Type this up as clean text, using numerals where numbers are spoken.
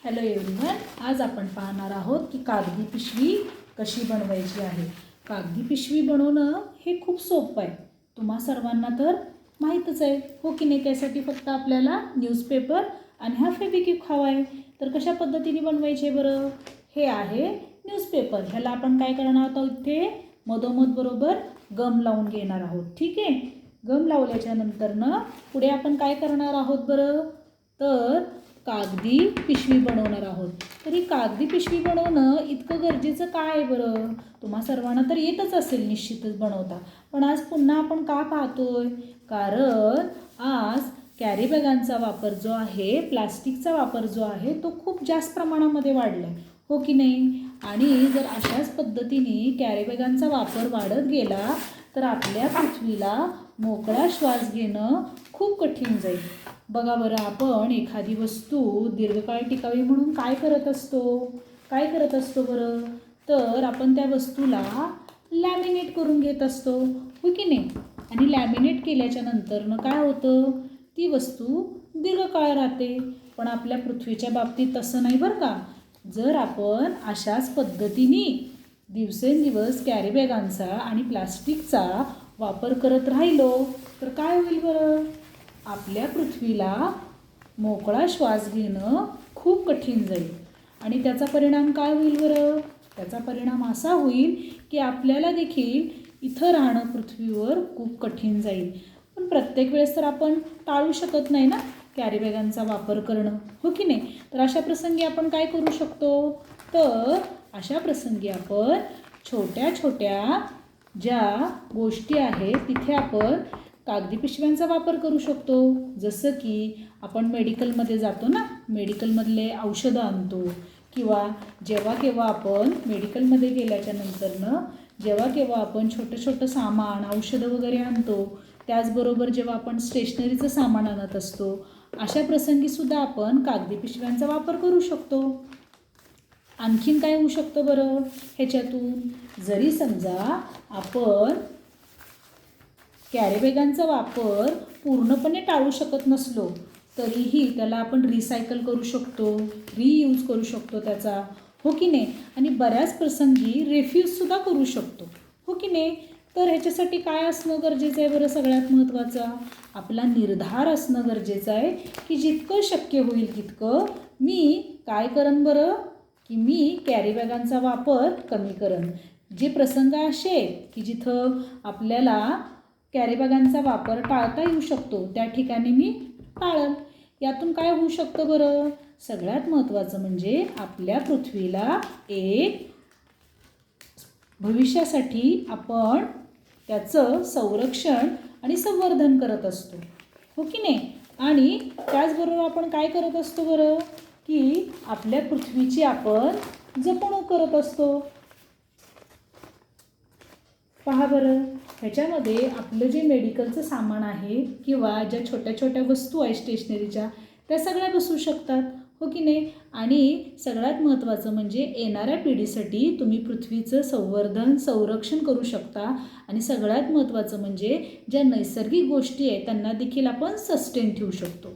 Hello everyone, आज आपण पाहणार आहोत की कागदी पिशवी कशी बनवायची आहे. कागदी पिशवी बनवणं हे खूप सोपं आहे. तुम्हा सर्वांना तर माहीतच आहे हो की नाही. त्यासाठी फक्त आपल्याला न्यूजपेपर आणि हा फेविक्विक हवा आहे. तर कशा पद्धतीने बनवायचे बरं. हे आहे न्यूजपेपर. ह्याला आपण काय करणार आहोत, इथे मधोमध बरोबर गम लावून घेणार आहोत. ठीक आहे. गम लावल्याच्या नंतरनं पुढे आपण काय करणार आहोत बरं, तर कागदी पिशवी बनवणार आहोत. तर ही कागदी पिशवी बनवणं इतकं गरजेचं काय आहे बरं. तुम्हा सर्वांना तर येतच असेल निश्चितच बनवता, पण आज पुन्हा आपण का पाहतोय, कारण आज कॅरी बॅगांचा वापर जो आहे, प्लास्टिकचा वापर जो आहे, तो खूप जास्त प्रमाणामध्ये वाढला आहे हो की नाही. आणि जर अशाच पद्धतीने कॅरी बॅगांचा वापर वाढत गेला तर आपल्या पृथ्वीला मोकळा श्वास घेणं खूप कठीण जाईल. बघा बरं, आपण एखादी वस्तू दीर्घकाळ टिकावी म्हणून काय करत असतो बरं, तर आपण त्या वस्तूला लॅमिनेट करून घेत असतो हो की नाही. आणि लॅमिनेट केल्याच्या नंतरनं काय होतं, ती वस्तू दीर्घकाळ राहते. पण आपल्या पृथ्वीच्या बाबतीत तसं नाही बरं का. जर आपण अशाच पद्धतीने दिवसेंदिवस कॅरी बॅगांचा आणि प्लास्टिकचा वापर करत राहिलो तर काय होईल बरं, आपल्या पृथ्वीला मोकळा श्वास घेणं खूप कठीण जाईल. आणि त्याचा परिणाम काय होईल बरं, त्याचा परिणाम असा होईल की आपल्याला देखील इथं राहणं पृथ्वीवर खूप कठीण जाईल. पण प्रत्येक वेळेस तर आपण टाळू शकत नाही ना कॅरी बॅगांचा वापर करणं हो की नाही. तर अशा प्रसंगी आपण काय करू शकतो, तर अशा प्रसंगी आपण छोट्या छोट्या ज्या गोष्टी आहेत तिथे आपण कागदी पिशव्यांचा वापर करू शकतो. जसं की आपण मेडिकलमध्ये जातो ना, मेडिकलमधले औषधं आणतो, किंवा जेव्हा केव्हा आपण मेडिकलमध्ये गेल्याच्या नंतरनं जेव्हा केव्हा आपण छोटं सामान औषधं वगैरे आणतो, त्याचबरोबर जेव्हा आपण स्टेशनरीचं सामान आणत असतो, अशा प्रसंगीसुद्धा आपण कागदी पिशव्यांचा वापर करू शकतो. आणखीन काय होऊ शकतं बरं ह्याच्यातून, जरी समजा आपण कॅरी बॅगांचा वापर पूर्णपणे टाळू शकत नसलो तरीही त्याला आपण रिसायकल करू शकतो, रियूज करू शकतो त्याचा हो की नाही. आणि बऱ्याच प्रसंगी रिफ्यूजसुद्धा करू शकतो हो की नाही. तर ह्याच्यासाठी काय असणं गरजेचं आहे बरं, सगळ्यात महत्त्वाचा आपला निर्धार असणं गरजेचं आहे की जितकं शक्य होईल तितकं मी काय करेन बरं, की मी कॅरी बॅगांचा वापर कमी करेन. जे प्रसंग असे की जिथं आपल्याला कॅरी बॅगांचा वापर टाळता येऊ शकतो त्या ठिकाणी मी टाळेन. यातून काय होऊ शकतं बरं, सगळ्यात महत्त्वाचं म्हणजे आपल्या पृथ्वीला एक भविष्यासाठी आपण त्याचं संरक्षण आणि संवर्धन करत असतो हो की नाही. आणि त्याचबरोबर आपण काय करत असतो बरं, की आपल्या पृथ्वीची आपण जपणूक करत असतो. पहा बरं, ह्याच्यामध्ये आपलं जे मेडिकलचं सामान आहे किंवा ज्या छोट्या छोट्या वस्तू आहे स्टेशनरीच्या, त्या सगळ्या बसू शकतात हो की नाही. आणि सगळ्यात महत्त्वाचं म्हणजे येणाऱ्या पिढीसाठी तुम्ही पृथ्वीचं संरक्षण करू शकता. आणि सगळ्यात महत्त्वाचं म्हणजे ज्या नैसर्गिक गोष्टी आहेत त्यांना देखील आपण सस्टेन ठेवू शकतो.